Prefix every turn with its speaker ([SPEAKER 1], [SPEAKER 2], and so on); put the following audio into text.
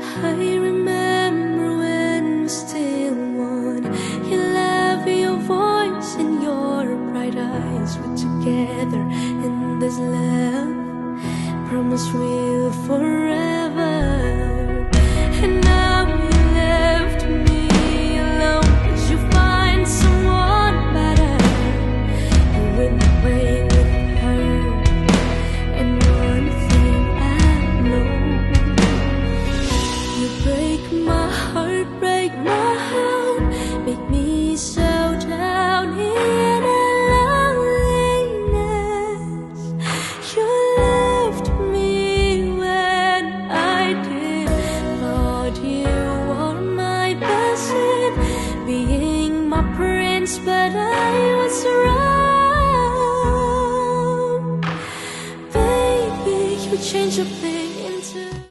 [SPEAKER 1] I remember when we still one. Your love, your voice, and your bright eyes were together in this love. Promise we'll forever. And now you left me alone 'cause you find someone better. You went away with her. And one thing I know, you break my heart, break my heart, make me so down in a loneliness. You left me when I did, thought you were my best friend, being my prince, but I was wrong. Baby, you changed your play into